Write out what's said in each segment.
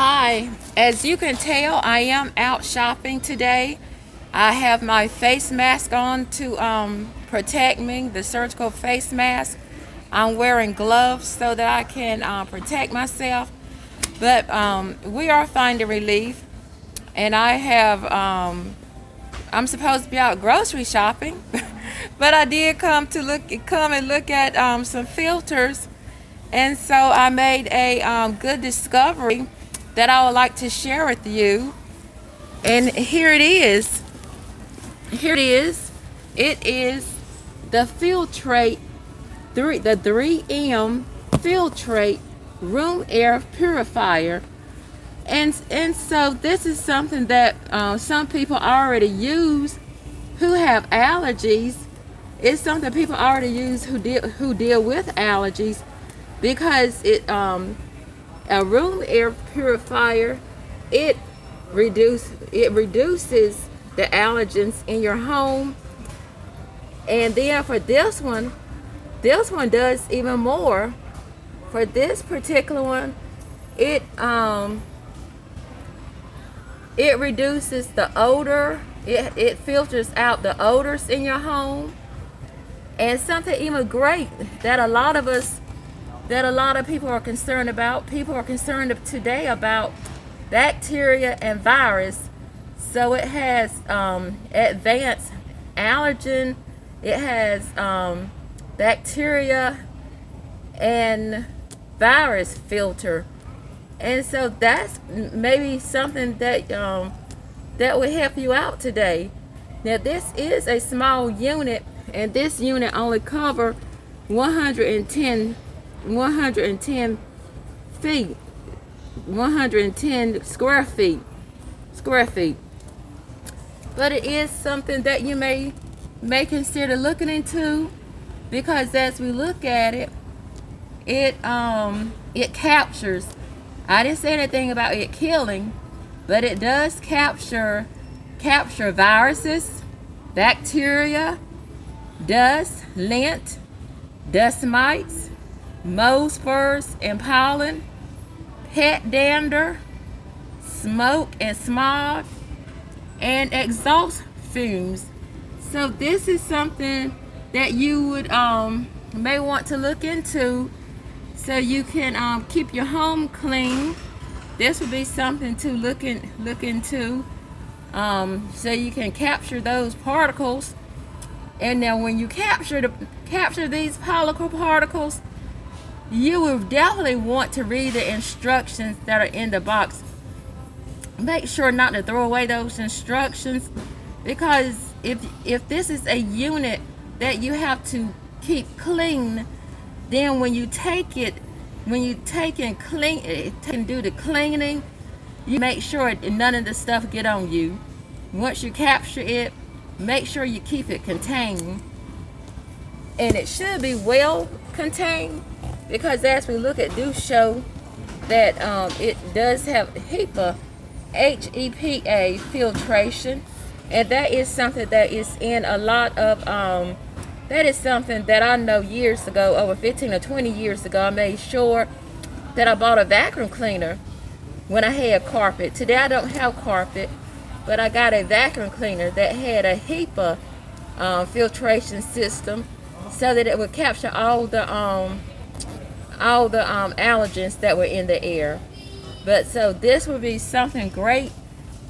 Hi, as you can tell, I am out shopping today. I have my face mask on to protect me, the surgical face mask. I'm wearing gloves so that I can protect myself. But we are finding relief, and I'm supposed to be out grocery shopping, but I did come and look at some filters, and so I made a good discovery that I would like to share with you. And here it is. It is the Filtrete the 3M Filtrete Room Air Purifier. And so this is something that some people already use who have allergies. It's something people already use who deal with allergies, because a room air purifier, it reduces the allergens in your home. And then for this one does even more. For this particular one, it reduces the odor. It filters out the odors in your home. And something even great that a lot of people are concerned about. People are concerned today about bacteria and virus. So it has advanced allergen. It has bacteria and virus filter. And so that's maybe something that that will help you out today. Now this is a small unit, and this unit only covers 110 feet, 110 square feet. But it is something that you may consider looking into, because as we look at it, it captures. I didn't say anything about it killing, but it does capture viruses, bacteria, dust, lint, dust mites, mold spores and pollen, pet dander, smoke and smog, and exhaust fumes. So this is something that you would may want to look into, so you can keep your home clean. This would be something to look into, so you can capture those particles. And now when you capture these particle particles, you will definitely want to read the instructions that are in the box. Make sure not to throw away those instructions, because if this is a unit that you have to keep clean, then when you take and clean it and do the cleaning, you make sure none of the stuff get on you. Once you capture it, make sure you keep it contained, and it should be well contained, because as we look at do show that it does have HEPA filtration, and that is something that is in a lot of that is something that I know years ago, over 15 or 20 years ago, I made sure that I bought a vacuum cleaner when I had carpet. Today I don't have carpet, but I got a vacuum cleaner that had a HEPA filtration system, so that it would capture all the allergens that were in the air. But so this would be something great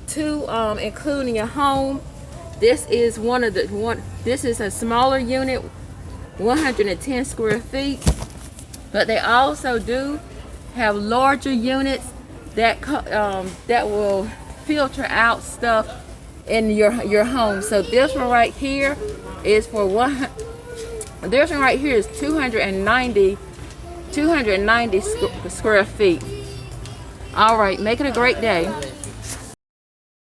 to include in your home. This is this is a smaller unit, 110 square feet, but they also do have larger units that will filter out stuff in your home. So this one right here is for this one right here is 290 square feet. All right, make it a great day.